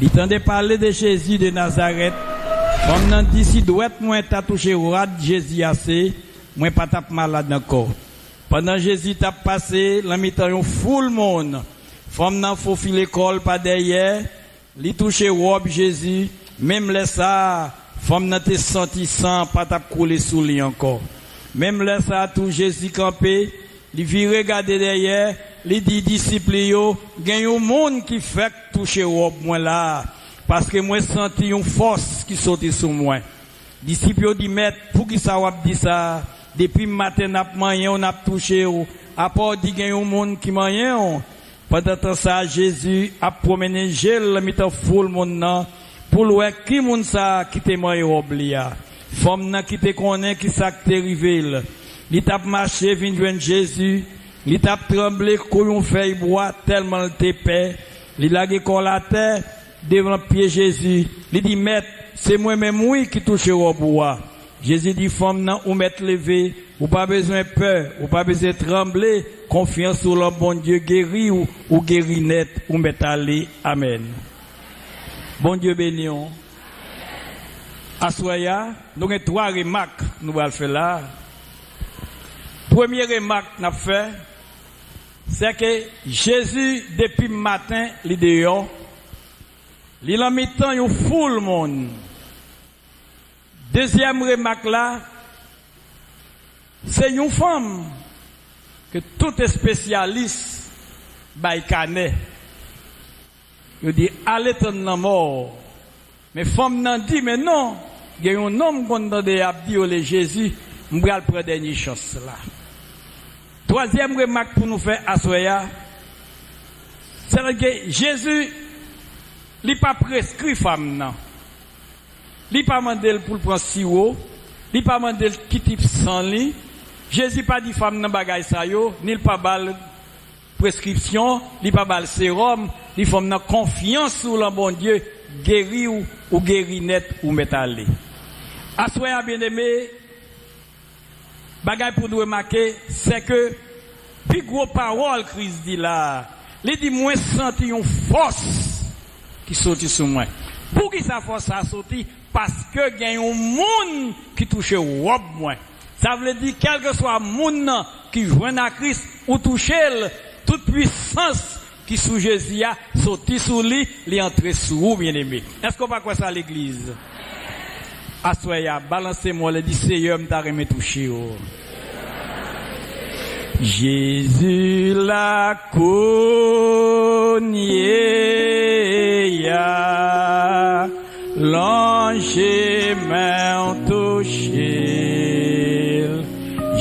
Il tendait parler de Jésus de Nazareth. Comme nan dit si doit moi t'a touché roi Jésus assez, moi pas t'a malade encore. Pendant Jésus t'a passé, l'ami t'a yon full monde. Femme nan faut filer l'école pas derrière, li touché robe Jésus, même les ça, femme nan te senti sang pas t'a couler sous lui encore. Même les ça tout Jésus campé, li vient regarder derrière, li dit disciples yo, gen yon monde qui fait toucher robe moi là. Parce que moi senti une force qui sortait sur moi. Disciples dit maître, pour qui ça wap dit ça? Depuis matin n'a mangé, on a touché ou à part dit gen yon monde qui mange. Pendant temps ça Jésus a promené gel mitan full monde nan pour voir qui monde ça qui te mangé robe lia. Femme nan qui te connaît qui ça qui te rivé. Il t'a marché vinn joindre Jésus, il t'a tremblé comme une feuille bois tellement il te paix. Il lagé corps la terre devant pied Jésus. Il dit maître, c'est moi-même oui qui touche au bois. Jésus dit femme nan ou mettre levé, ou pas besoin de peur, ou pas besoin de trembler, confiance sur le bon Dieu guéri ou guéri net ou mettre aller. Amen. Bon Dieu béni. Assoya, nous avons 3 remarques nous allons faire là. Première remarque n'a fait, c'est que Jésus depuis le matin, il dehors. Il a mis temps yon full monde. Deuxième remarque là, c'est une femme que tout spécialiste baïkane. Il dit allez ton la mort. Mais femme nan dit mais non, il y a un homme qu'on a dit le Jésus, m'bral prendre dernière chance là. Troisième remarque pour nous faire assoya, c'est que Jésus il pas prescrit femme nan. Il pas mandé pour prendre sirop, il pas mandé qui type sang li. Jésus pas dit femme nan bagay sa yo, ni pas bal prescription, il pas bal sérum, il femme nan confiance sur le bon Dieu, guéri ou guéri net ou métalé. Assoya bien-aimé, bagay pour nous remarquer, c'est que plus gros parole Christ dit là, il dit moi senti une force qui sorti sur moi. Pour qui sa force a sorti? Parce que il y a un monde qui touche robe moi. Ça veut dire quel que soit monde qui joint à Christ ou touche toute puissance qui sous Jésus a sorti sur lui, il entré sous vous bien-aimé. Est-ce qu'on va quoi ça à l'église? Assoya, balancez-moi le dit Seigneur m'ta remet toucher. Jésus l'a cogné ya, l'ange m'a touché.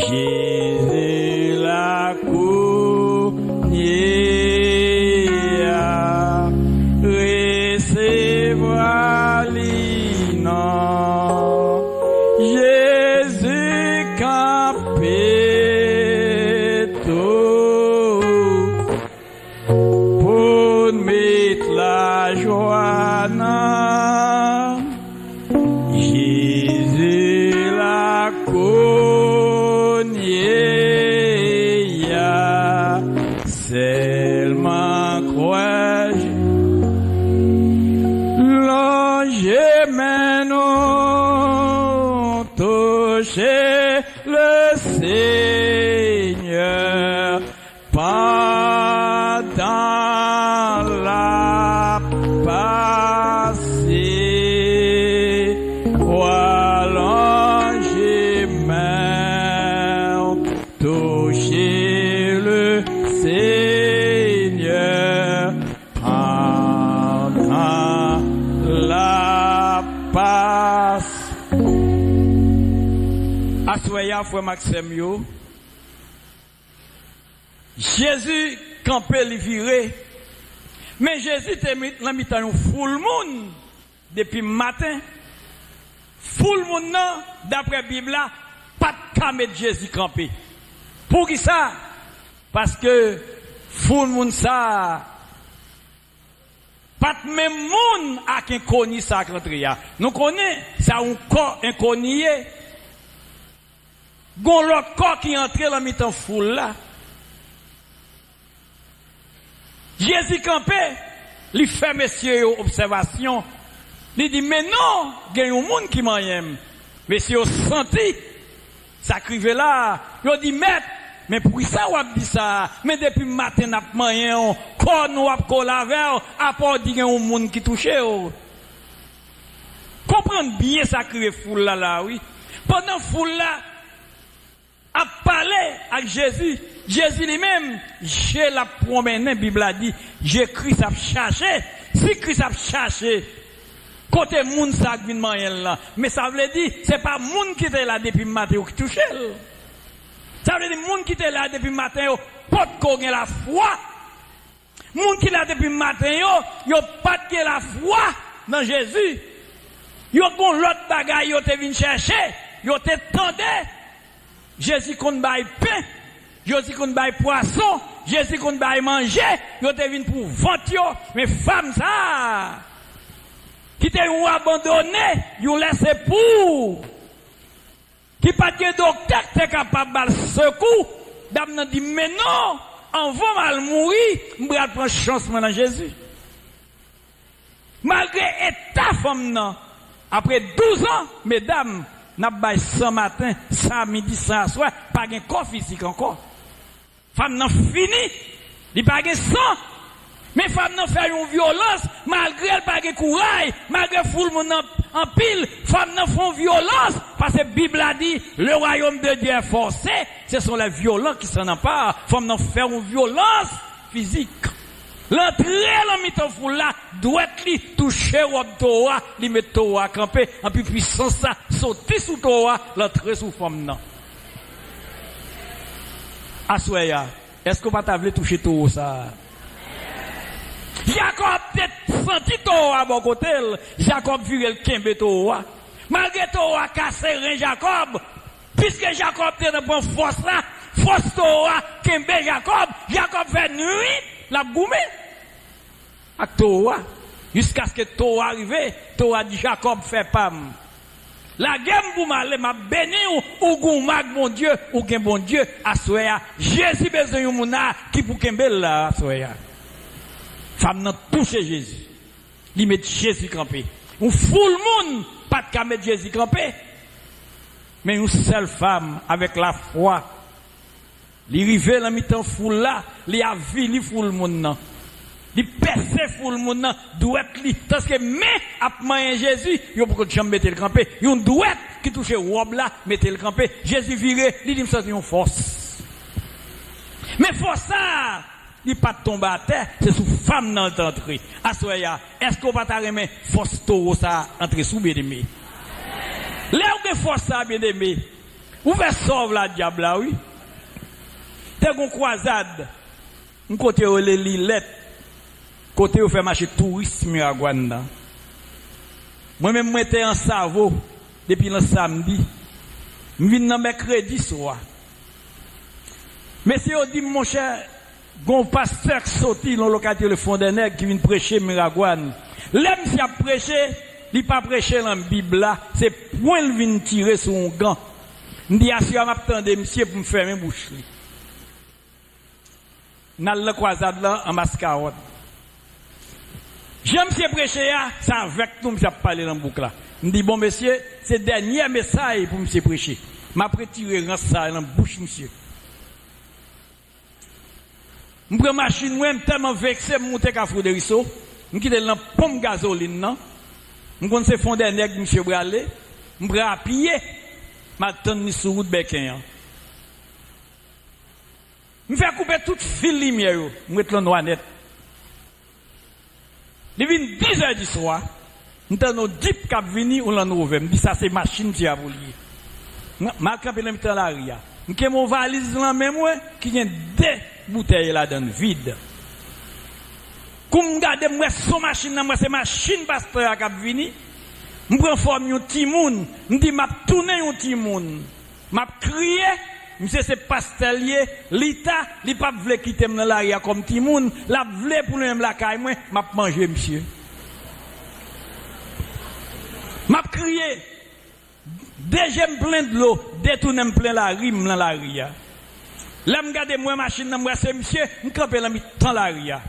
Jésus l'a cogné ya, recevra l'inan. Jésus campé Joanna, Jésus la cogné ya, seulement crois l'ange maintenant touché le Seigneur pendant la passé, voilà j'ai même touché le Seigneur pendant la passe. Assoya frère Maxime yo. Jésus campé li viré. Mais Jésus te mis la mitan full monde depuis matin. Full monde nan d'après Bible là pas de ka mettre Jésus campé. Pour qui ça? Parce que full monde ça pas de même monde à qui connaît ça rentré. Nous connaît ça un corps inconnu. Gon l'autre corps qui entre la mitan full là. Jésus campé, il fait monsieur observation. Il dit, mais non, il y a un monde qui m'aime. Monsieur senti, ça crive là. Il dit, maître, mais pour ça, on a dit ça. Mais depuis le matin, on a mangé, quand on a collavé, à part dire qu'il y a un monde qui touche. Comprenez bien ça crive foule là, oui. Pendant foule là, a parlé avec Jésus. Jésus lui-même, j'ai la promenade, la Bible a dit, j'ai Christ a cherché. Si Christ a cherché, côté moun ça vient manger là, mais ça veut dire, c'est pas moun qui était là depuis le matin qui touche. Ça veut dire, moun qui était là depuis le matin, pas de la foi. Moun qui est là depuis le matin, yo pas de la foi dans Jésus. Yo gon l'autre bagaille, yo te vinn chercher, yo te tendé. Jésus qu'on baille pain, Jésus qu'on baille poisson, Jésus qu'on baille manger, yo te vinn pour vendre, mais femme ça, qui te ou abandonné, yo laissé pour, qui pas de docteur t'es capable de secours, d'amener dit mais non, on va mal mourir, m'bral prendre chance dans Jésus. Malgré état femme non, après 12 ans, mesdames, n'a pas 100 matin, 100 midi, 100 soir, pas de corps physique encore. Femme n'a fini, il pas de sang. Mais femme n'a fait une violence, malgré elle pas de courage, malgré foule en pile, femme n'a fait une violence, parce que la Bible a dit, le royaume de Dieu est forcé, ce sont les violents qui s'en emparent. Femme n'a fait une violence physique. L'entrée dans mi-temps foule là, doit être toucher au Torah, li met Torah camper, en plus puissance ça, sauter sous Torah, l'entrée sous femme non. Assoya, est-ce que vous pas voulu toucher Torah ça? Jacob peut-être senti Torah à bon côté, Jacob vu le kembe Torah. Malgré Torah cassé rien Jacob, puisque Jacob était dans force là, force Torah kembe Jacob fait nuit. La goumé à Torah jusqu'à ce que Torah arrive, Torah dit Jacob fait pam. La guerre pour m'aller m'a béni ou goumag mon Dieu ou gen bon Dieu à soya. Jésus besoin de mouna qui pour kembel là à soya. Femme n'a touché Jésus. Il met Jésus campé. Ou foule monde pas de mettre Jésus campé. Mais une seule femme avec la foi. Li rive la mi-temps foule là, li a vini foule moun nan. Li percé foule moun nan, douette li. Parce que mais ap mayen Jésus, yo pour que jambe mette le campé. Yon douette qui touche robe là, mette le campé. Jésus viré, li dit me senti une force. Mais force ça, li pas tomber à terre, c'est sous femme nan l'entrée. Asoya, est-ce qu'on va t'arremer force taureau ça entrer sous bien-aimé? Là où que force ça bien-aimé, où va sauver la diable là, oui? T'es une croisade, un côté où les lilettes, côté où fait marcher tourisme à Rwanda. Moi-même, moi, j'étais en Savo depuis le samedi. Je viens dans mercredi soir. Mais si on dit, mon cher, un pasteur qui sorti dans le localité le fond des nègres qui vient prêcher Miragouane. L'homme qui a prêché, il n'a pas prêché dans la Bible là, c'est point il vient tirer son gant. Je dis, si on m'attendait, monsieur, pour me fermer bouche. Dans la croisade là, en mascarade. J'aime monsieur prêcher, c'est avec nous, monsieur, parler dans le boucle là. Je dis, bon, monsieur, c'est le dernier message pour monsieur prêcher. m'a retiré ça dans la bouche, monsieur. Je prends machine, moi, tellement vexé, je monte à Frouderisso, je quitte dans la pompe gasoline, non? Je connais ce fond d'un nègre, monsieur Bralé, je prends à pied, je m'attends sur route Béquin. Je fais couper toute fil lumière, je mets le noir net. Il vient 10 heures du soir, nous avons 10 cap vini ou l'en ouvert. Je dis ça c'est machine qui a voulu. Je campe dans le l'arrière. Je suis mon valise là même qui a 2 bouteilles là dans vide. Comme je regarde moi son machine moi c'est machine pasteur qui a vini. Je prends forme un petit monde, je dis m'a tourner un petit monde. M'a crié monsieur c'est pastelier, l'État, il pas veut quitter dans l'arrière comme petit monde, la veut pour lui même la caille moi, m'a manger monsieur. M'a crié déjà me plein de l'eau, détourner me plein la rime dans l'arrière. Là me garder moi machine dans moi c'est monsieur, me camper là mi dans l'arrière.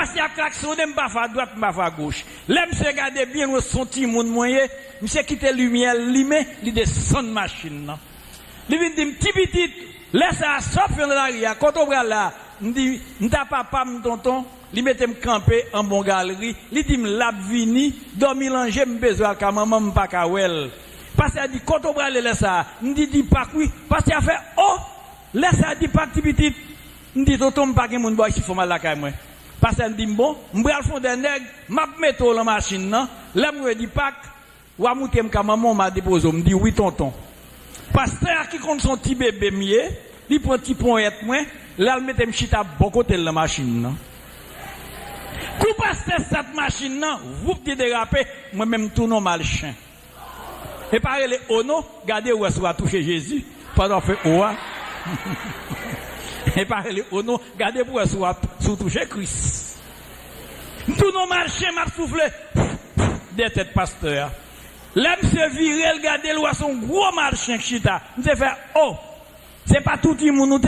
Parce qu'il a klaxonné, m'pa fa droite, m'pa fa gauche. Là, monsieur regarde bien où son petit monde moyen, monsieur quitte lumière, limé, il descend machine, non. Il vient dire, petit, laisse ça, sauf dans l'arrière, quand on va là, il dit, m'ta papa, m'tonton, il mette me camper en bon galerie, il dit, m'l'a vini, dormi langer, m'besoin, car maman m'pa kawel. Parce qu'il dit, quand on va aller laisse ça, il dit, pas oui, parce qu'il a fait, oh, laisse ça, dit pas petit, il dit, tonton, m'pa que mon boy, il faut mal la caille, moi. Parce qu'elle dit, bon, m'bral fond des nègres, m'a mettre la machine, non? Là, m'we dit, Pak, ou à mouté m'ka maman m'a déposé, m'dit, oui, tonton. Pasteur qui compte son petit bébé mieux, il prend petit pont et moi, là, il met m'chita bon côté de la machine, non? Coup pasteur cette machine, non? Vous qui dérapez, moi-même, tout non mal chien. Et pareil, les ono, regardez où est-ce qu'on va toucher Jésus, pendant fait ouah. Et par les ono, regardez pour soit sous toucher Christ. Tout nos marchés m'a soufflé des têtes pasteur. Là, monsieur viré, regardez le son gros marché chita. M'se fait, oh, c'est pas tout le monde nous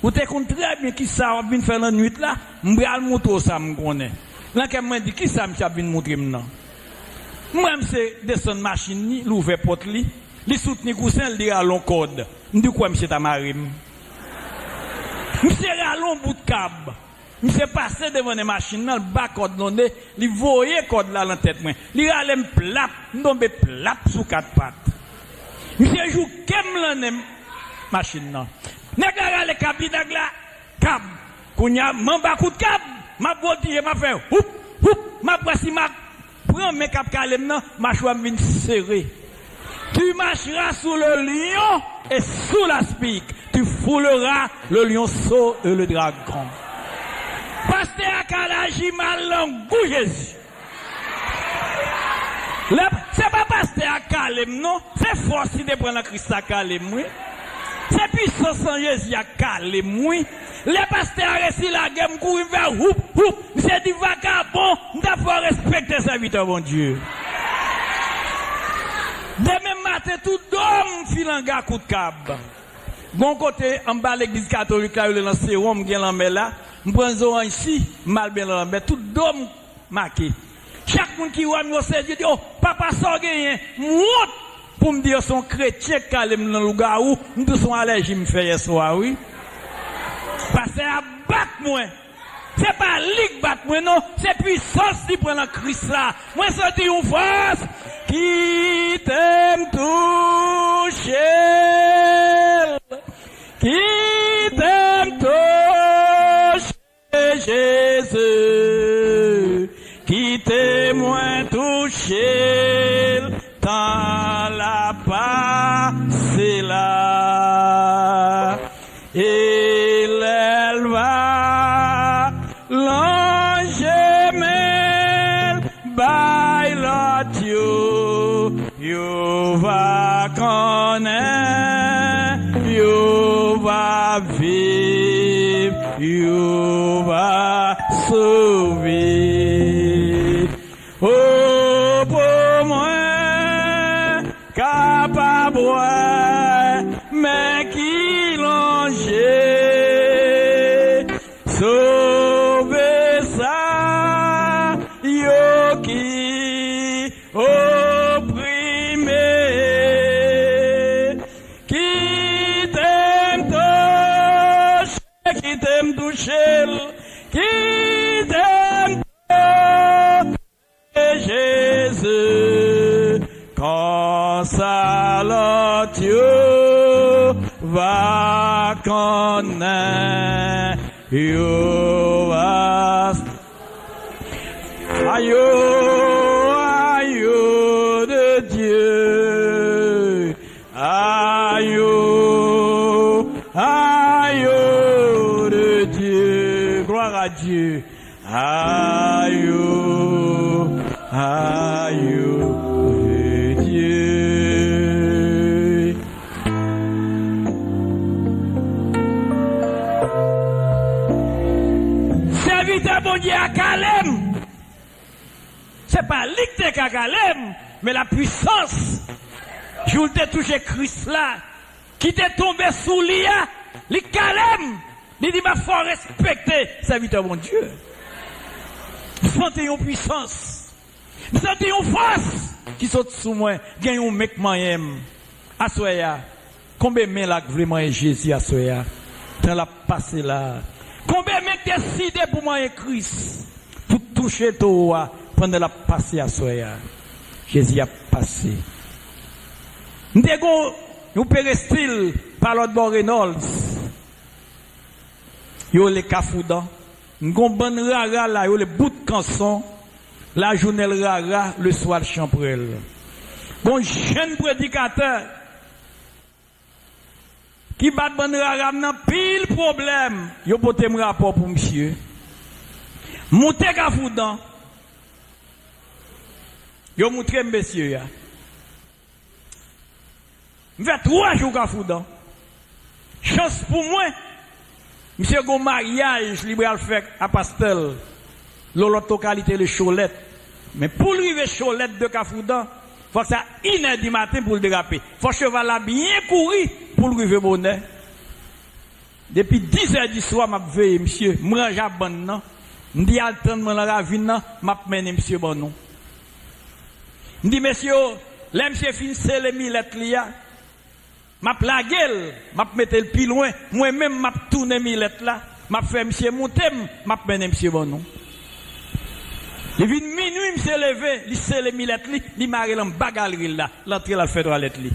ou t'es compte très bien qui ça va venir faire la nuit là, m'bral moto ça m'connait. Là, qu'elle m'a dit, qui ça m'sa venir montrer maintenant? Moi, m'se descend machine ni, l'ouvre porte li, li soutenu coussin, li a long code. M'di quoi, monsieur ta marim? Monsieur a long bout de câble. Monsieur passé devant les machines, le bas code donné, il voyait code là dans la tête. Il a l'air plat, tombe plat sous quatre pattes. Monsieur joue comme la machine. N'est-ce les câbles là, câble. Quand il y a un coup de câble, ma boutique m'a fait, ma voici ma prends mes câbles calmes, ma choix vient serrer. Tu marcheras sous le lion et sous la spique. Tu fouleras le lionceau et le dragon. Pasteur Kalaji Malangou Jésus. C'est pas pasteur Kalem, non? C'est force de prendre la Christ à Kalem, oui. C'est puissance en Jésus à Kalem, oui. Les pasteurs récit la guerre, m'courent vers c'est du vagabond, nous faut respecter serviteur, bon Dieu. Demain matin, tout d'homme filanga coup de cab. Bon côté, en bas l'église catholique, là, le lancé Rome, qui est là, m'prends ici, mal bien là, tout d'homme marqué. Chaque monde qui voit nous, c'est dit, oh, papa, ça gagne, monte, pour me dire son chrétien, calme dans le lugar où, nous sommes allergiques, me fait hier soir, oui. Parce que à battre moi. C'est pas ligue battre moi, non, c'est puissance qui prend la Christ là. Moi, c'est une force qui t'aime toucher. Qui t'aime toucher, Jésus. Qui témoin toucher, dans la passé là. Et l'elva, l'ange mêle, baila Dieu, you va connaître, you va vivre, you va sauver. Oh, pour moi, capable, mais qui l'ange, sauver ça, yo qui opprimé, qui t'aime toucher, qui t'aime toucher, Jésus, quand ça l'a Dieu va connaître, you vas, aïe, de Dieu, aïe, de Dieu, gloire à Dieu, aïe, de Dieu. Serviteur bon Dieu à Kalem. C'est pas l'icté à Kalem, mais la puissance. Je vous ai touché Christ là, qui t'est tombé sous l'IA, les Kalem. Il dit, ma faut respecter serviteur bon Dieu. Sentez une puissance. Sentez une force qui saute sous moi. Gagne un mec moyen. À soya. Combien de mains là vraiment Jésus à soya? Dans la passé là. Combien de mecs décidé pour moi Christ? Pour toucher toi pendant la passé à soya. Jésus a passé. Nous pérestyle par l'autre bord Reynolds. Yo les cafoudan. Nous bon rara là, yo les bout de canson. La journée rara, le soir champrel. Bon jeune prédicateur qui bat bon rara nan pile problème. Yo pote un rapport pour monsieur. Monte cafoudan. Yo montre monsieur ya. M'fait 3 jours cafoudan. Chance pour moi. Monsieur gon mariage libre à faire à Pastel. L'autre qualité le Cholette. Mais pour arriver Cholette de Cafoudan, faut que ça 1h du matin pour le déraper. Faut que cheval là bien courir pour le arriver bonnet. Depuis 10h du soir m'a veillé monsieur, m'range à bon non. M'di attendre la ravine non, m'a mené monsieur bon non. M'di monsieur, là monsieur fin c'est les millettes là. M'a plaguel, m'a mettre le plus loin, moi-même m'a tourné millette là, m'a fait monsieur monter, m'a mené monsieur bon non. Il vient minuit, monsieur levé, il sait les millettes li, il marre dans bagarre là, l'entrée la fait toilette li.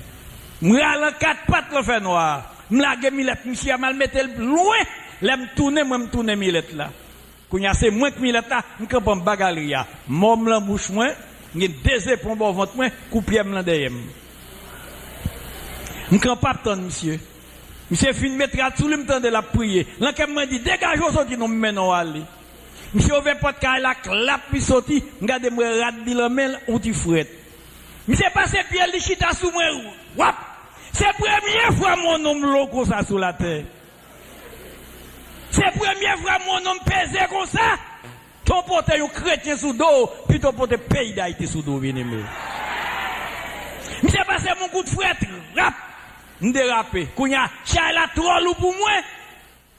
M'ral 4 pattes le fait noir. M'lague millette, monsieur mal mettre loin, l'aime tourner, moi me tourner millette là. Quand y a c'est moins que millette là, m'camp en bagarre là. Mom la bouche moins, j'ai deux épons bon ventre moins, coupier m'la derrière. Je ne peux pas attendre, monsieur. Monsieur fin mettre à tout le temps de la prière. L'enquête m'a dit, dégagez aux autres qui nous mènent à aller. Monsieur ouvert pas de la clap, puis sorti, regardez-moi, radis la main, ou tu fouette. Monsieur passé pied, les chita sous moi, wap! C'est la première fois mon nom l'eau comme ça sous la terre. C'est la première fois mon nom pesé comme ça. Ton pote un chrétien sous dos, puis ton pote pays d'Haïti sous dos, bien aimé. Monsieur passé mon coup de fouette, rap! M'dérapé. Kounya, chay la trop lourd pour moi.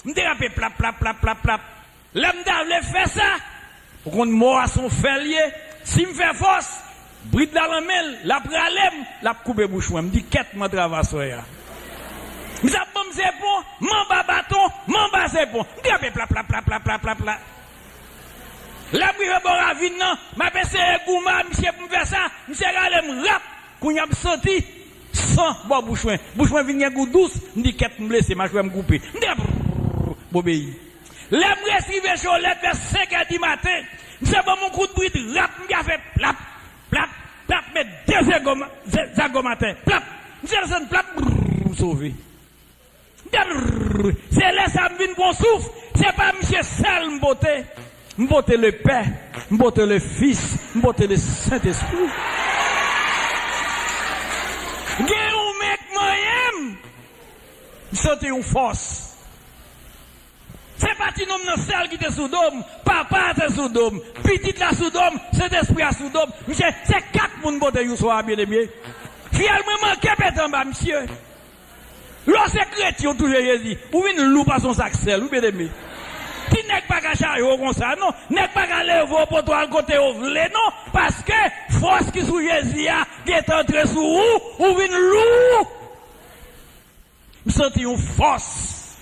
M'dérapé, plap, plap, plap, plap, plap. L'homme d'avle fait ça. Pour qu'on mord à son félier. Si me fait force, bride la lamelle, la pralem, la coupe bouche. M'di, quête ma travail soya. M'sa bon c'est bon, m'en bas bâton, m'en bas c'est bon. M'dérapé, plap, plap, plap, plap, plap, plap, plap. La bride bon ravine, non. M'a pensé gouma, monsieur, pour me faire ça. Monsieur, galem, rap. Kounya m'senti. Sans bon bouchouin. Bouchouin vient goût douce, me dit qu'est me blessé, ma je vais me couper. Me dit bobéi. Là me recive Cholette vers 5h du matin. C'est bon mon coup de bride, rap me fait plap plap plap mais 2 zagomatin. Plap. C'est ça plap sauvé. C'est là ça me vient bon souffle, c'est pas monsieur seul m'boté. M'boté le Père, m'boté le Fils, m'boté le Saint-Esprit. Gen ou mec moyen, sentez une force. C'est parti nom nan sel qui te sous dôme, papa te sous dôme, petite la sous dôme, cet esprit a sous dôme. Monsieur, c'est 4 moun bote you soir bien aimé. Finalement manqué pète en bas monsieur. Lorsque chrétien toujours Jésus, ou une loup pas son sac sel, ou bien aimé. Ti nek pas ka charger comme ça non, nek pas ka lever pour toi côté au vle non parce que force qui sous Jésus a qui est entré sous ou une loup. Me senti une force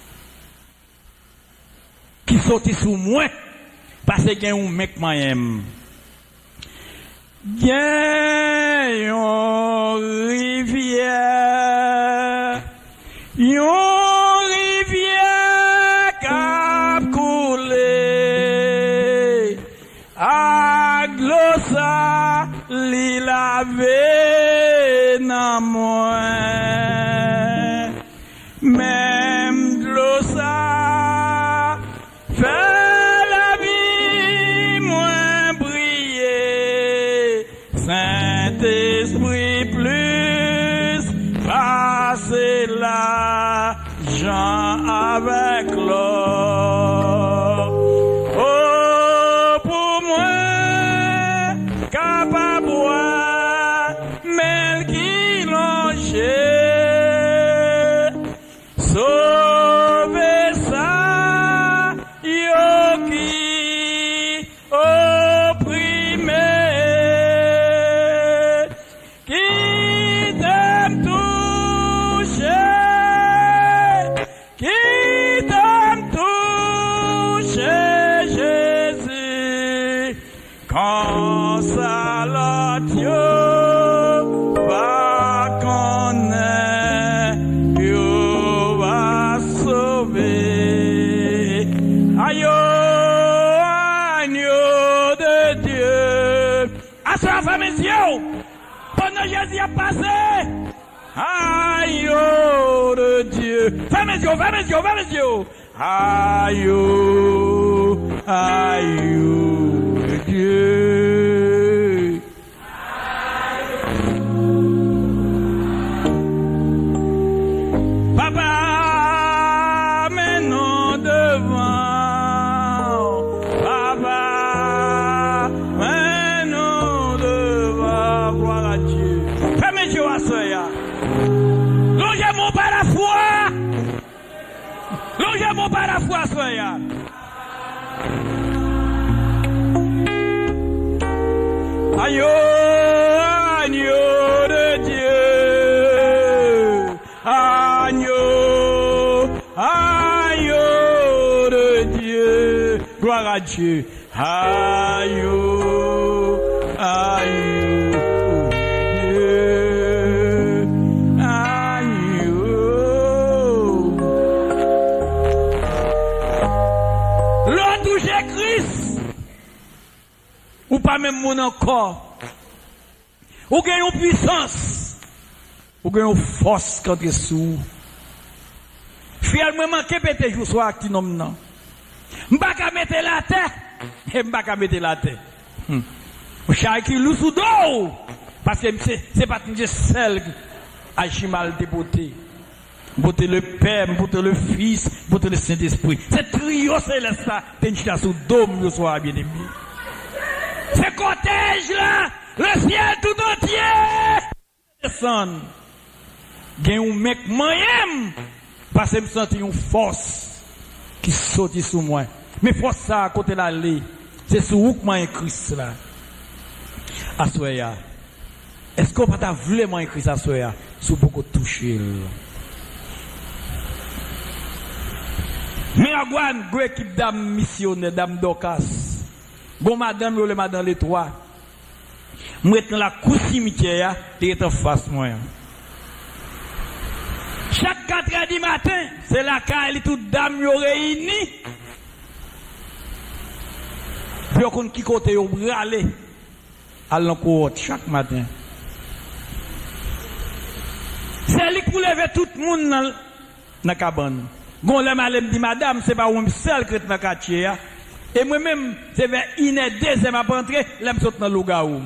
qui sorti sous moi parce que un mec m'aime. Bien une rivière. Une rivière cap coulé à glossa li lavé nan moi même glossa fait la vie moins briller Saint-Esprit plus Agneau de Dieu. À sa femme et Dieu, pendant Jésus a passé. Agneau de Dieu. Femme et Dieu, femme et Dieu, femme et Dieu. Agneau de Dieu. Papa, maintenant devant. Papa, maintenant devant. Gloire à Dieu. Fais-moi Dieu à ça. Longez-moi par la foi. Longez-moi par la foi, ça. Agneau de Dieu. Agneau de Dieu, gloire à Dieu. Agneau de Dieu, agneau. L'autre touche Christ, ou pas même mon encore, ou gagne une puissance, ou gagne une force quand tu es sous. Finalement, manqué pété jour soir avec nom non. M'baka mettre la tête et m'baka mettre la tête. Chai qui lou sous dos parce que c'est pas une seule agit mal de beauté. Beauté le Père, beauté le Fils, beauté le Saint-Esprit. C'est trio céleste là, t'es sous dôme le soir bien aimé. C'est cortège là, le ciel tout entier descend. Gagne un mec moyen. Parce que je me sens une force qui saute sous moi. Mais force ça à côté de l'allée, c'est sous où que moi Christ là. Assoya. Est-ce qu'on peut pas vraiment écrit ça Assoya sous beaucoup toucher. Mais à quoi une équipe d'âmes missionnaires, d'âmes d'Ocas. Bon madame, le madame les trois. Moi dans la cour cimetière, tu es en face moi. Chaque 4 heures du matin, c'est la caille toute dame réunie. Puis on qui côté au bralé à l'encours chaque matin. C'est lui pour lever tout le monde dans la cabane. Bon, le malem dit madame, c'est pas un seul qui est dans le quartier. Et moi-même, c'est vers 1h02, m'a rentré, là, je suis dans le Lougaou.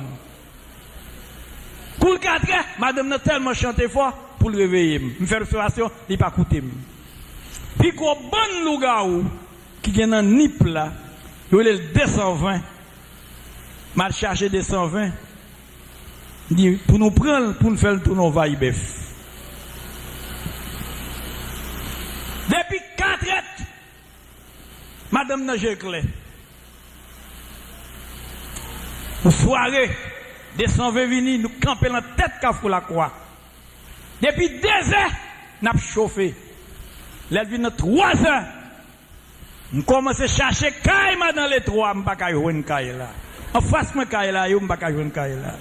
Pour le 4 heures, madame n'a tellement chanté fort pour le réveiller. Je fais l'observation, il n'a pas écouté. Puis, qu'on bon Lougaou, qui est dans le NIP là, il est le 220. Mal chargé 220. Il dit, pour nous prendre, pour nous faire le tour, on va y bœuf. Depuis 4 heures, madame n'a pas clair. Pour soirée, 220 vini, nous camper la tête qu'a fait la croix. Depuis 2 heures, nous avons chauffé. Là, il vient 3 heures. Nous commençons à chercher Kaïma dans les 3, je ne peux pas jouer Kaïla. En face de Kaïla, je ne peux pas jouer Kaïla.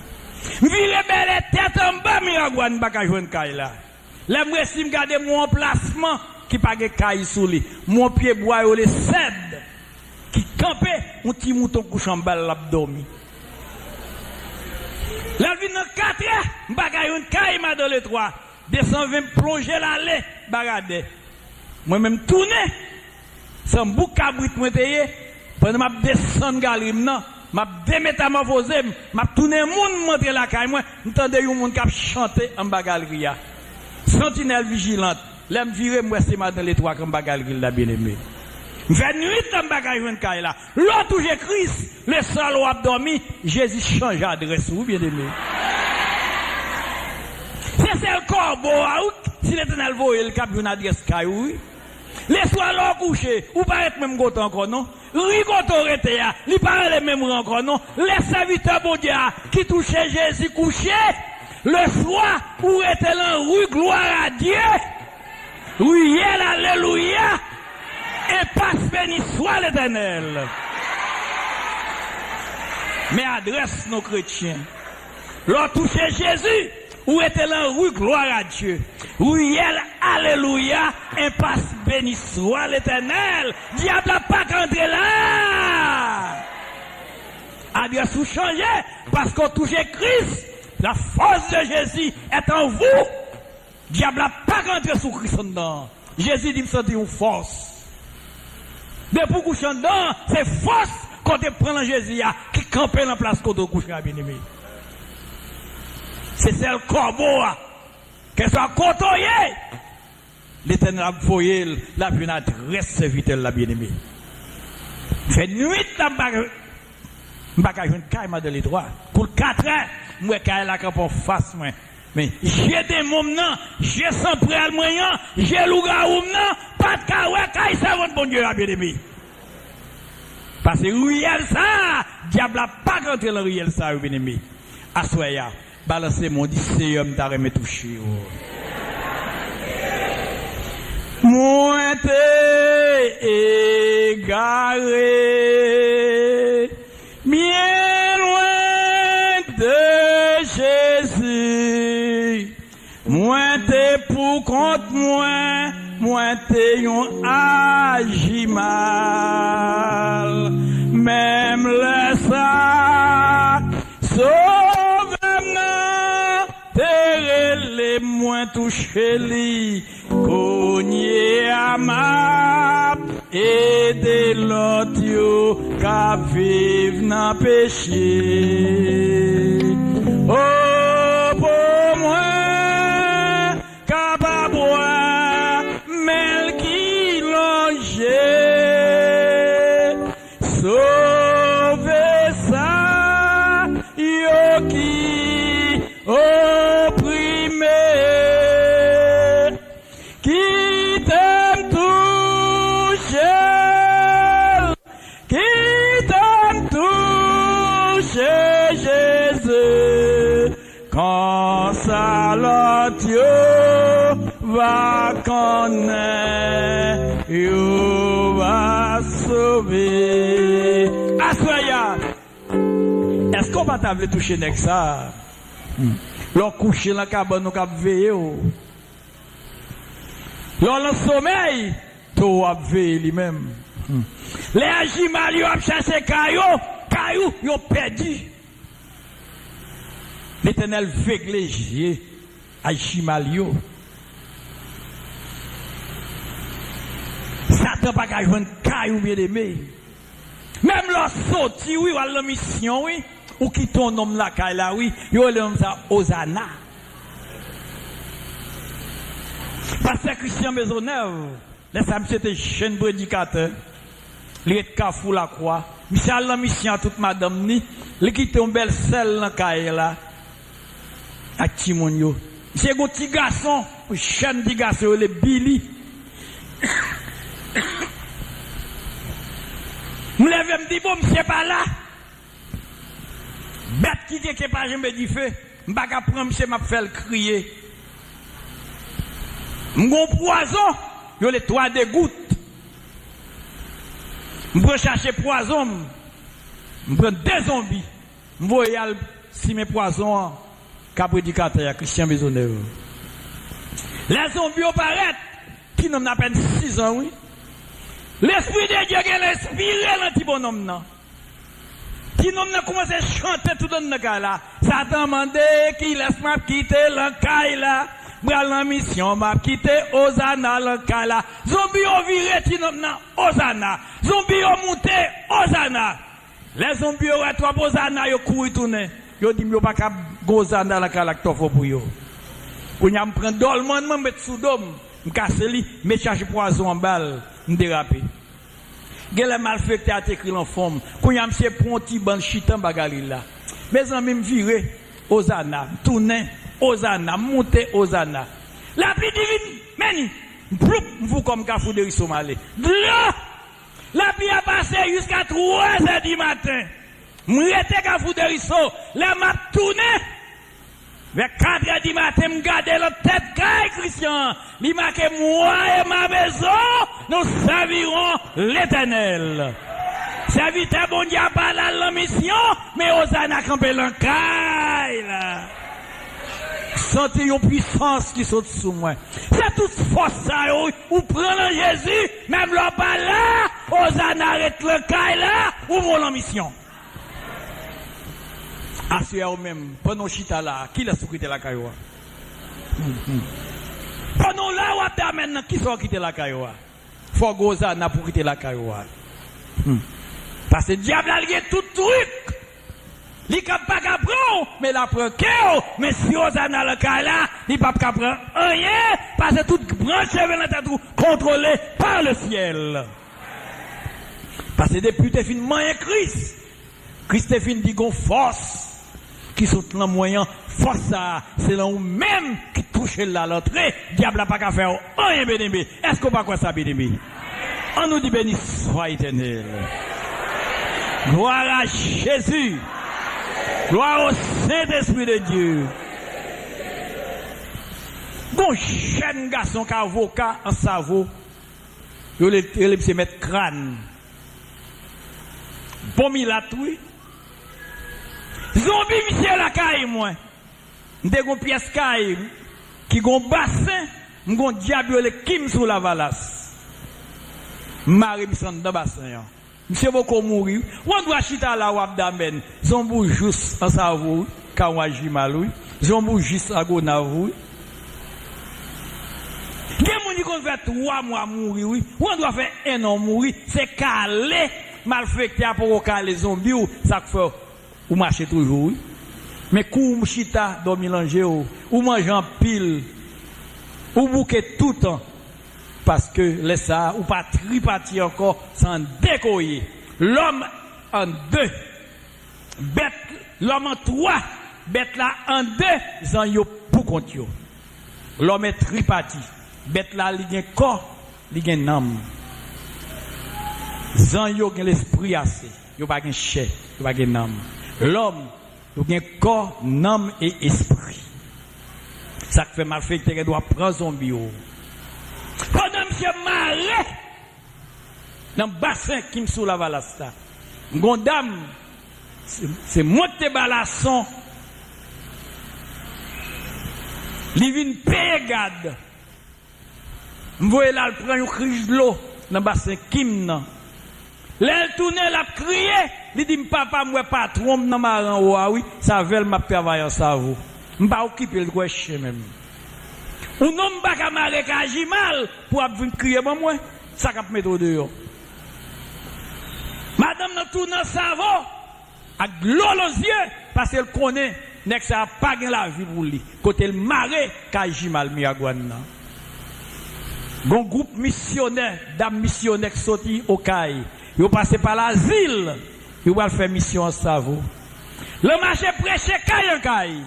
Je vais belle tête en bas, je ne peux pas jouer Kaïla. Là, je vais regarder mon emplacement qui n'a pas de Kaï sous lui. Mon pied bois, il est cède. Qui campait, un petit mouton couche en bas l'abdomen. Là, je viens 4 heures, je ne peux pas jouer Kaïma dans les 3. 220 plonger l'allée, bagarder. Moi-même tourner. Sans bouc cabrit moi teye pendant m'a descendre galerie non m'a démétamorphosé m'a tourner monde monter la caille moi entendez un monde qui chanter en bas galerie sentinelle vigilante l'aime virer moi c'est dans les 3 en bas galerie là bien aimé fait nuit en bas caille là l'autre j'ai Christ le seul ou a dormi Jésus change adresse ou bien aimé c'est le corbeau si l'Éternel voit le cap une adresse caille oui. Les soirs là couché, ou pas être même goto encore non? Rigoto rete ya, li pas les mêmes encore non? Les serviteurs bon Dieu qui touchaient Jésus couché, le soir où était là, oui gloire à Dieu, oui alléluia, et passe béni soit l'Éternel. Mais adresse nos chrétiens, leur toucher Jésus, Où était la rue, gloire à Dieu. Ruelle, alléluia, impasse béni soit l'Éternel. Diable n'a pas qu'entrer là. Adresse vous changer parce qu'on touche Christ. La force de Jésus est en vous. Diable n'a pas qu'entrer sous Christ dedans. Jésus dit, me sentir une force. Depuis que vous chantez dedans, c'est force quand tu prends Jésus qui campe en place quand tu couches, bien-aimé. C'est celle corbeau, qu'elle soit côtoyée. L'Éternel a voyé la vie adresse serviteur la bien-aimé. Fait nuit, je ne vais pas jouer de l'étoile. Pour 4 heures, je vais aller la camp en face. Mais j'ai des moments, j'ai sans prêt moyen, j'ai l'ougaoum, pas de kawaii, ça va bon Dieu, bien-aimé. Parce que ruelle ça, diable n'a pas rentré dans ruelle ça, bien-aimé. Assoya, balancez mon disséum, t'as remis touché. Moi t'es égaré, bien loin de Jésus. Moi t'es pour contre moi t'es un agi mal. Même le ça, sauve-moi, t'es les moins touché li. Cogné à ma et de l'autre yo qu'à vivre dans péché. Oh pour moi qu'à boire mel qui longe sauver ça yo qui opprimé. Quand ça l'autre va connaître, yo va sauver. Assoya, est-ce qu'on va t'avoir touché avec ça? L'on couché dans la cabane, nous cap veiller. L'on le sommeil, tout va veiller lui-même. Les agimal, yo a cherché caillou, yo perdu. L'Éternel véglégier à Chimalio. Satan pas qu'à jouer un caillou bien aimé. Même leur sorti, oui, ou à la mission, oui, ou qui ton homme là, là, oui, yo l'homme ça, Hosanna. Pasteur Christian Maisonneuve, les samedi c'était jeune prédicateur, il est cafou la croix, Michel la mission toute madame ni, il quitte un bel sel dans caille là. À Timonio. C'est un petit garçon, un jeune petit garçon, le Billy. Je me lève et me dis, bon, monsieur pas là. Bête qui est pas, je me dis, fait. Je ne vais pas prendre, monsieur, m'a fait le crier. Mon poison, je les 3 des gouttes. Je vais chercher poison. Je prends 2 zombies. Je vais aller si mes poisons. Prédicateur Christian Maisonneuve. Les zombies apparaissent, qui n'ont à peine 6 ans, oui. L'esprit de Dieu qui est inspiré dans ce bonhomme. Qui n'ont commencé à chanter tout dans le cas là. Satan demandé qu'il laisse m'a quitter le cas là. Bral la mission m'a quitté Hosanna le cas là. Zombies ont viré, qui n'ont Hosanna. Zombies ont monté Hosanna. Les zombies ont retrouvé Hosanna, ils ont couru tourner. Yo dit yo pas cap gozan dans la calactofo pour yo. Ou n'y a prend dolman me mettre sous dôme, me casser li, me charger poison en balle, me déraper. Gele malfecté a écrit en forme, qu'on y a monsieur ponti ban chitan bagali là. Mes amis me virer Hosanna, tourner Hosanna, monter Hosanna. La pluie divine, meni, vous comme Kafou de Rissomalé. La pluie a passé jusqu'à 3h du matin. M'rete Kafou de Risso, la m'a tourné. Vers 4h du matin, m'garde la tête caille, Christian. Li marque moi et ma maison, nous servirons l'Éternel. Serviteur bon Dieu pas la mission, mais Hosanna campé l'encaille là. senti une puissance qui saute sous moi. C'est toute force ça, ou prendre Jésus, même là pas là, aux arrête le caille là, ou vont en mission. Assurez vous-même, pendant chita là, qui l'a quitté la caille? Pendant là, ou à maintenant, qui sont quitté la caille? Faut Gozana pour quitter la caille. Parce que le diable a lié tout truc. Il n'est pas capable, mais il apprend que, mais si on a le cas là, il n'est pas capable rien, parce que toute branche est contrôlée par le ciel. Parce que depuis que tu es Christ, Christ est fini de force, qui sont dans le moyen, force ça, c'est là où même qui touche là l'entrée, le diable n'a pas qu'à faire rien, béni. Est-ce qu'on va quoi ça, béni? On nous dit béni soit éternel. Gloire à Jésus. Gloire au Saint-Esprit de Dieu. Bon jeune garçon qui a avocat en cerveau, il se mettre crâne. Bon milatoui. Zombie monsieur la caille moi. M'de gon pièce caille qui gon bassin, m'gon diable kim sous la valasse. Marie m'sant dans bassin. Monsieur beaucoup mourir. On doit chita la wap d'amène. Zombou juste en cerveau, quand on agit mal, oui. Zombou juste à gonavou. Des gens qui ont fait 3 mois mourir, oui. On doit faire 1 an mourir. C'est calé, malfecté pour caler zombies, ça fait, ou marcher toujours, oui. Mais quand chita dans mélanger, ou manger en pile, ou bouquet tout le temps. Parce que les ça, ou pas tripati encore, sans décoyer. L'homme en 2, bête, l'homme en 3, bête là en 2, zan yo pour compte yo. L'homme est tripati, bête là, il y a un corps, il y a un âme. Zan yo gen l'esprit assez, yo pas gen chair, yo pas gen âme. L'homme, il y a un corps, âme et esprit. Ça fait mal fait que doit prendre son bio. Pendant monsieur Maré, dans le bassin qui me sous la valasta, mon dame, c'est monté balasson, il vient payer garde. Je vois là, il prend une crise de l'eau dans le bassin Kim. Là, il tourne, il a crié, il dit, papa, moi, patron, dans ma rang, oui, ça veut m'a travailler en cerveau. Je ne vais pas occuper le gouache même. Ou non pas qu'à m'arrêter mal pour venir crier pour moi, ça cap mettre au dehors. Madame n'a tourné le cerveau, avec l'eau aux yeux, parce qu'elle connaît, n'est que ça n'a pas la vie pour lui. Côté le marais, qu'agit mal miagouana. Bon groupe missionnaire, dames missionnaires qui sont au Caille, ils ont passé par l'asile, ils vont faire mission en cerveau. Le marché prêché Caille en Caille.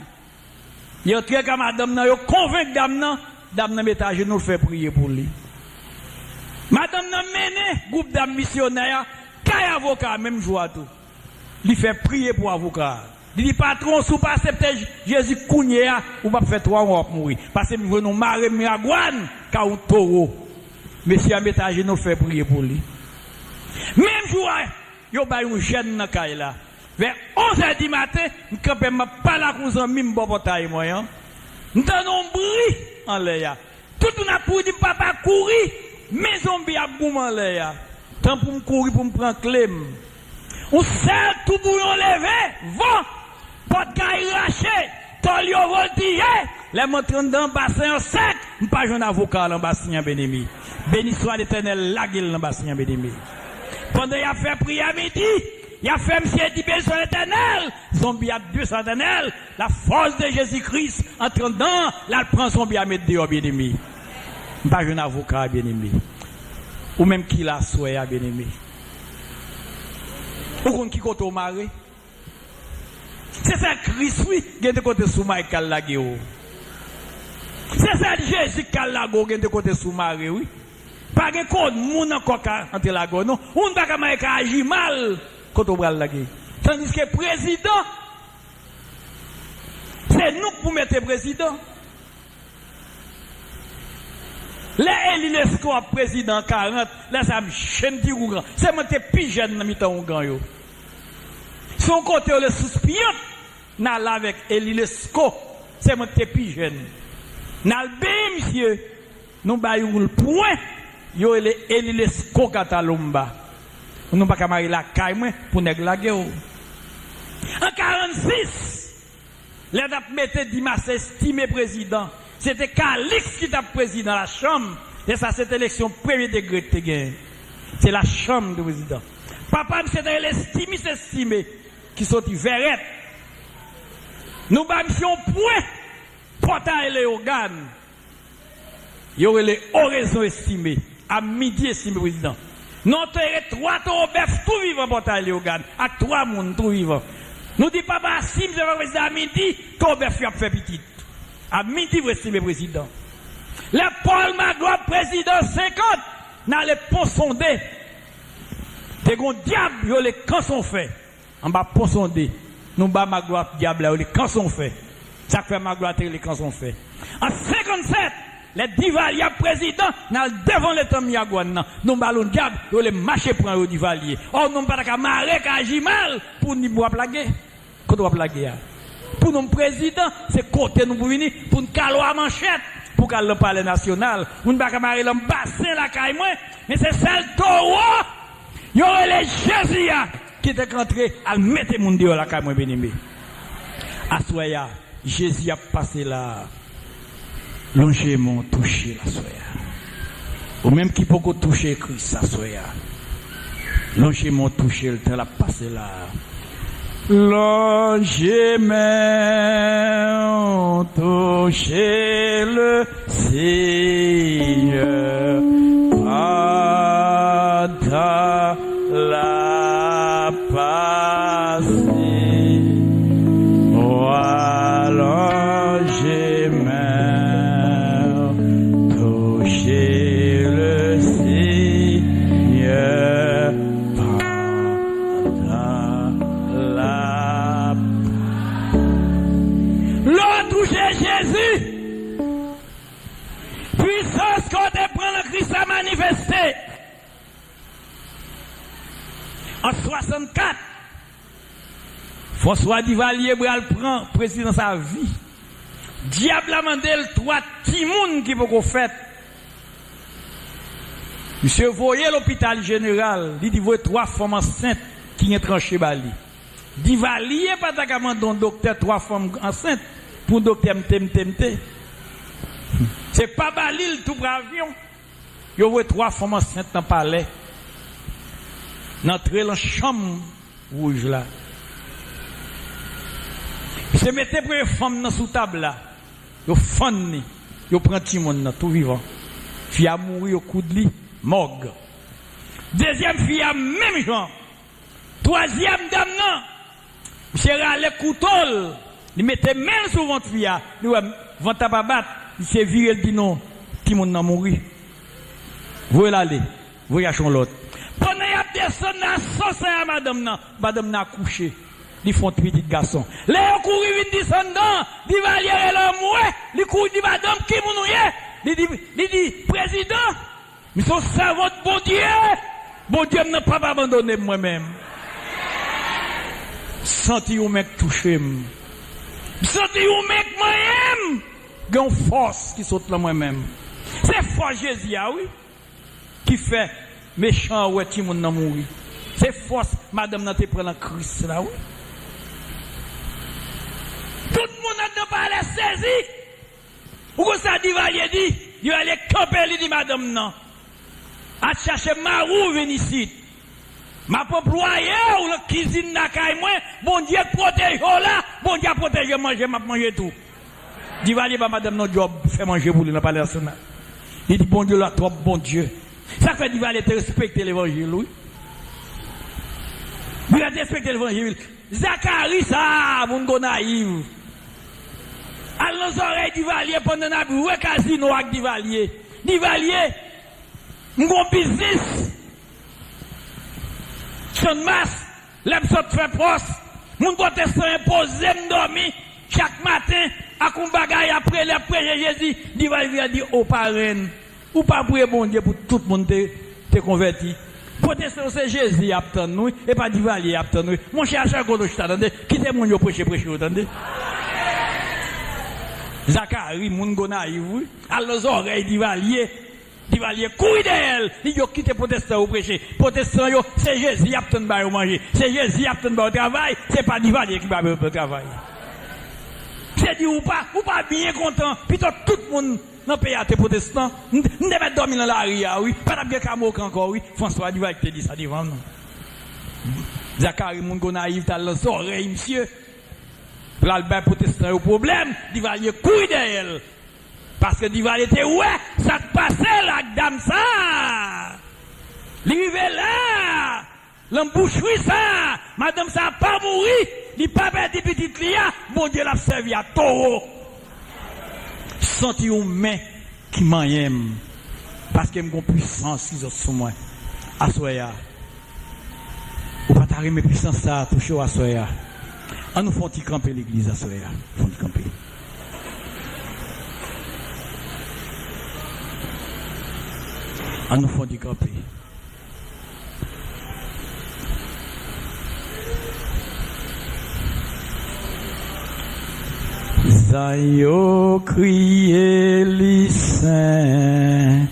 Il y a très comme madame nan yo convainc dame nan mette à genoux fait prier pour lui. Madame nan mené groupe d'âmes missionnaires, kay avocat même joie tout. Il fait prier pour avocat. Il dit patron sous pas accepter Jésus kounya ou pas faire 3 mois mourir parce que nous venons marrer miagouane ka un taureau. Monsieur mette à genoux fait prier pour lui. Même jour yo ba un jeune nan kay là. Vers 11h du matin, je ne m'a pas la cause en mime bobotaille moyen. Nous avons bruit en l'air. Tout le monde a pour dire papa courir, mes zombies a boum en l'air. Tant pour me courir pour me prendre clé. On sert tout bouillon levé, vent, porte caille raché, tolio voltillé, les montrants dans le bassin sec, je ne pas un avocat dans le bassin bénémi. Béni soit l'Éternel, la gueule dans le bassin bénémi. Pendant qu'il a fait prier à midi, il a fait monsieur dit bien sur l'éternel, zombie à 200 éternel, la force de Jésus-Christ entre dedans, là il prend zombie à mettre dehors bien aimé. Pas un avocat bien aimé. Ou même qui l'a souhaité bien aimé. Ou qu'on qui côté au mari. C'est ça Christ oui, qui est de côté sous Michael Lagéo. C'est ça Jésus qui a lago qui est de côté sous mari oui. Pas de code moun encore entre lago non, on pas comme agir mal. Quand on bral la guerre. Tandis que le président, c'est nous pour mettre le président. Là, il est le président 40, là, ça me chaîne du grand. C'est moi qui suis plus jeune dans le grand. Son côté, le suspicieux, n'a là avec Elilesco, c'est mon plus jeune. Nalbe, monsieur, nous baillons le point, yo ele Esco Catalomba. Nous pas camari la caille pour nèg la guerre. En 46, les dap mette Dimas estimé président. C'était Calix qui t'a président la chambre. Et ça, cette élection premier degré de gagné. C'est la chambre du président. Papa, c'était l'estimé qui sont verrette. Nous avons un point portail les organes. Il y aurait les oraisons estimées. À midi estimé président. Nous avons 3 tonnes bœuf tout vivant portail les organes. À 3 monde tout vivant. Nous disons papa, si nous avons président à midi, ton bœuf a fait petit. À midi, vous estimez président. Le Paul Magloire, président 50, dans les ponts sondés. Des gros diables, les camps sont faits. En bas, ponts sondés. Nous bas Magloire, diable, les camps sont faits. Ça fait Magloire, les camps sont faits. En 57, les divaliers président, devant les temps Miagouan, nous ballons diable, les marchés pour les divaliers. Or, nous pas qu'à marrer, qu'à agir mal, pour nous boire plaguer. Qu'on doit plaguer. Pour nous président, c'est côté nous pour venir, pour nous caler à manchette. Pour qu'elle le palais national, on ne va pas marier l'homme bassin la caille, mais c'est celle taureau. Il y aurait les Jésus qui étaient rentrés à mettre mon Dieu la caille, moi, béni. À soya, Jésus a passé là. Longement touché la soya. Ou même qui peut toucher Christ, la soya. Longement touché le temps, la passé là. Longement touché le Seigneur pendant la passée. Longement touché le Seigneur pendant la touché Jésus. Puissance qu'on prend le Christ à manifester. En 64, François Duvalier prend président sa vie. Diable a mandé le 3 timouns qui peut faire. Monsieur voyez l'hôpital général, il dit voyez 3 femmes enceintes qui ont tranché Bali. Duvalier pas ta mandon docteur 3 femmes enceintes pour docteur MTMT. C'est pas Balil tout avion. Il y a 3 femmes enceintes dans le palais. N'entrer dans la chambre rouge là. C'est mettre pour les femmes dans sous table là. Ils font, ils prennent tout le monde tout vivant. Fille a mouru au coup de lit, morgue. Deuxième fille a même genre. Troisième dame non. Monsieur râle couteau. Il mettait même sur votre fille. Il ventre à pas battre. Il s'est viré, il dit non. Tout le monde a mouru. Vous allez, vous y l'autre. Pendant qu'il y a descendu dans la sauce à madame n'a couché. Ils font petit garçon. Là, ils courent, ils descendent, ils vont aller là, ils courent, ils disent madame, qui vous nous ils disent président, mais son cerveau de bon Dieu n'a pas abandonné moi-même. Senti un mec touché. Senti un mec moi-même. Il y a une force qui saute là moi-même. C'est force Jésus, oui, qui fait méchant, ouais, qui moun nan mouri. C'est force, madame n'a te pris dans Christ là, oui. Tout le monde n'a pas la saisi. Ou que ça dit, il va aller camper, il dit, madame, non. À chercher marou, venir ici. Ma employé ou la cuisine n'a qu'à moi, bon Dieu protège là, bon Dieu protège manger, m'a manger tout. Dit, va aller, madame, non, job, fait manger pour lui, n'a pas l'air sonné. Il dit, bon Dieu, là, trop, bon Dieu. Ça fait qu'il va aller respecter l'évangile, oui. Il va respecter l'évangile. Zacharie, ça, mon gars naïf. À nos oreilles d'Ivalier, pendant la bouée, casino avec d'Ivalier. D'Ivalier, mon business. Son masse, l'absort fait proche. Mon protestant imposé, m'dormi, chaque matin, à qu'on bagaille après Jésus, d'Ivalier a dit, oh parrain, ou pas prier bon Dieu pour tout le monde te converti. Protestant, c'est Jésus, attend nous, et pas d'Ivalier, attend nous. Mon cher, chaque côté, je t'attendais, quittez mon Dieu, prêcher, attendez. Zacharie, moun go naïf, à les oreilles d'Ivalier. D'Ivalier, couille d'elle. Il y a quitté protestant au prêcher. Protestant, c'est Jésus qui a obtenu de manger. C'est Jésus qui a obtenu de travail. C'est pas d'Ivalier qui va faire le travail. C'est dit ou pas bien content. Puis tout le monde dans le pays à tes protestants. Nous devons dormir dans la rue, oui. Pas de bien qu'à moquer encore, oui. François Divalier te dit ça devant nous. Zacharie, mon gars naïf, t'as les oreilles, monsieur. Pour l'Albert protestant au problème, Divalier couille d'elle. Parce que Divalier était, ouais, ça te passait là, dame ça. L'arrivée là. L'emboucherie ça. Madame ça n'a pas mouru. Il pas perdu petite lia. Bon Dieu l'a servi à taureau. Senti une main qui m'aime. Parce que j'ai puissance sur moi. À soya. Ou pas t'arriver mes puissances ça, toucher à soya. On nous faut camper l'église à soya. Faut camper. On nous faut camper. Zayo crié les saints,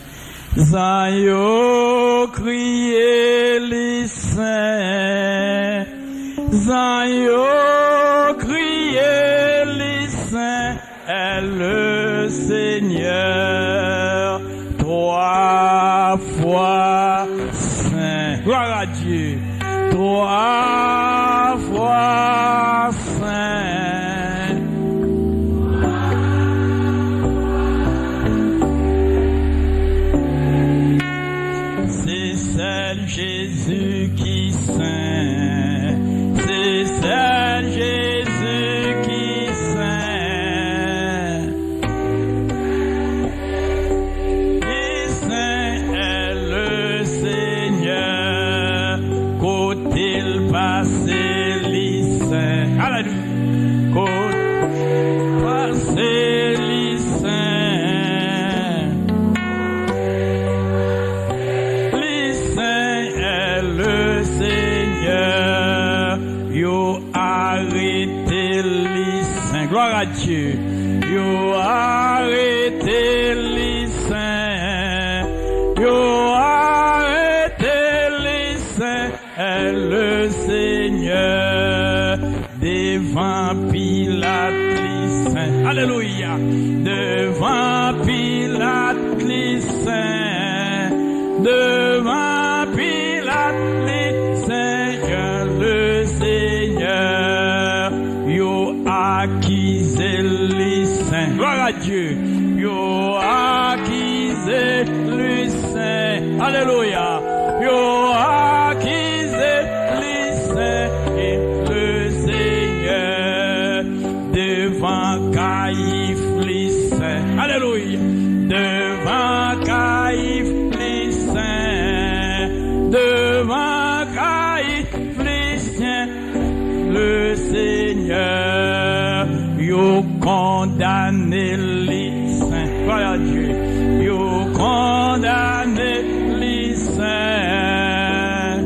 Zayo crié les saints, Zayo crié les saints, est le Seigneur, trois fois saint. Gloire à Dieu, trois fois saint. Jésus qui saint, c'est seul Jésus qui saint. Et saint est le Seigneur, côté le passé, les saints. Alléluia. Côté passé, les saints. Gloire à Dieu. Yo arrêté les saints. Yo arrêté les saints. Le Seigneur devant Pilate les saints. Alléluia. Devant Pilate les saints. Devant Pilate les saints. Le Seigneur. Yo accusé les saints. Gloire à Dieu. Yo accusé les saints. Alléluia. Yo accusé les saints. Et le Seigneur devant Caïphe les saints. Alléluia. Devant Caïphe les saints. Devant Caïphe les saints. Le Seigneur, yo condamné les saints. Gloire à Dieu. Yo condamné les saints.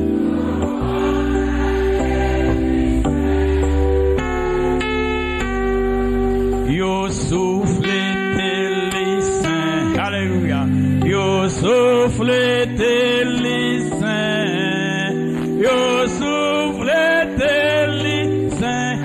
Yo soufflé les saints. Alléluia. Yo soufflé les saints. Yo soufflé les saints.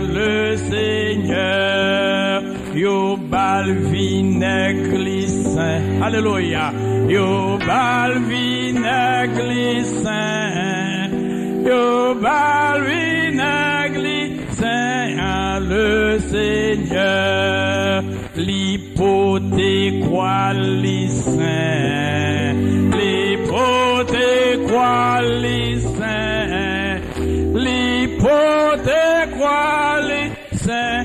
Le Seigneur, yo bal vinaigre les saints. Alléluia. Yo bal vinaigre les saints. Yo bal vinaigre les saints. Le Seigneur, l'hypothèque quoi les saints. L'hypothèque quoi les saints. L'hypothèque quoi les saints.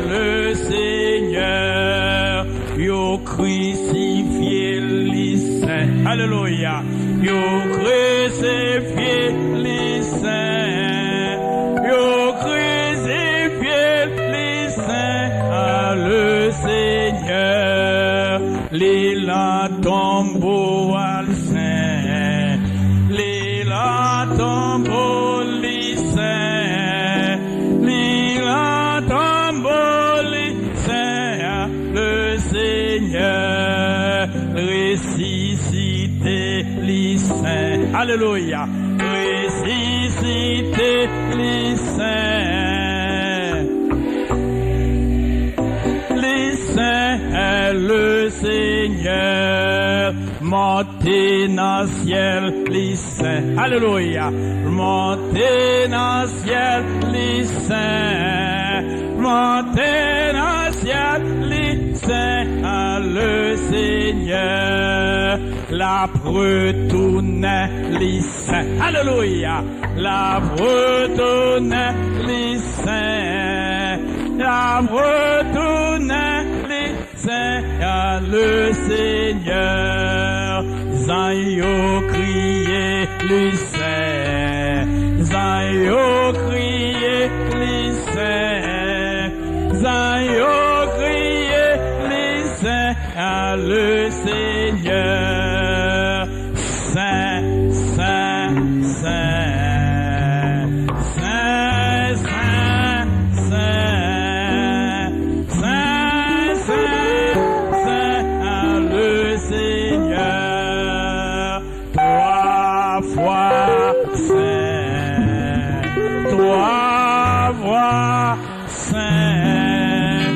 Le Seigneur, yo crucifié les saints. Alléluia. Yo crucifié les saints. Yo crucifié les saints. Le Seigneur, les la tombeau à le saint. Les la tombeau les saints. Les la tombeau les saints. Alléluia. Ressuscité les saints. Les saints, le Seigneur. Montez dans le ciel, les saints. Alléluia. Montez dans le ciel, les saints. Montez dans le ciel, les saints, le Seigneur. La retourne, les saints. Alléluia. La retourne, les saints. La retourne, les saints, le Seigneur. Zayo crié, les saints. Zayo crié, les saints. Zayo crié, les saints, le Seigneur. Saint, saint, saint. Saint, saint, saint. Saint, saint, saint, le Seigneur. Trois fois saint. Trois fois saint.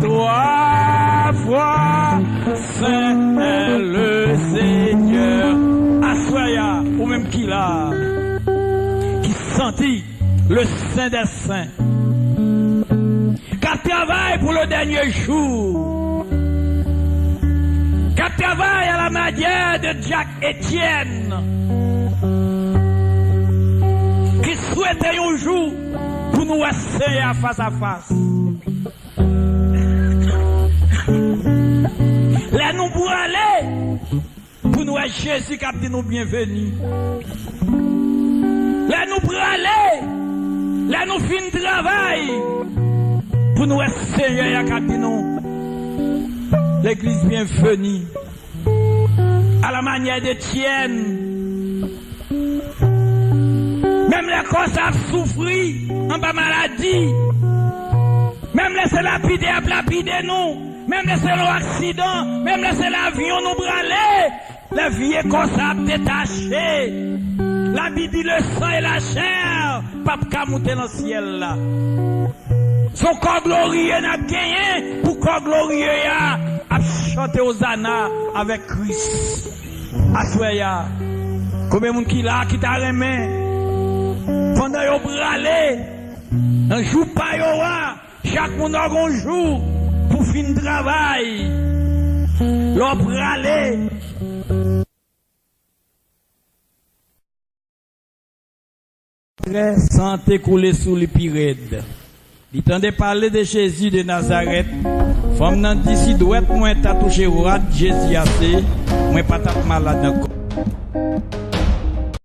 Trois fois saint, le Seigneur. Assoya, ou même qui l'a, qui sentit le Saint des Saints, qui travaille pour le dernier jour, qui travaille à la manière de Jacques Étienne, qui souhaitait un jour pour nous essayer face à face. Là nous pour aller, pour nous Jésus qui a dit nous bienvenus. Là nous pour aller, là nous fin travail, pour nous Seigneur qui a dit nous. L'église bienvenue, à la manière d'Étienne. Même les corps savent souffrir en bas maladie. Même laisser lapider à lapider nous. Même laisser l'accident. Même laisser l'avion nous braler. La vie est comme ça détachée. La vie dit le sang et la chair. Pas qu'à monter dans le ciel là. Son corps glorieux n'a gagné. Pour corps glorieux a chanté aux annas avec Christ. Assoya. Combien de monde qui l'a, qui t'a remis? Pendant yon bralé, un jour pas yon, chaque monde a un jour pour finir le travail. L'on bralé. Santé coulée sous les pyrèdes. Il tendait parler de Jésus de Nazareth. Femme nan d'ici doit moi t'a touché rad Jésus assez, moi pas t'a malade encore.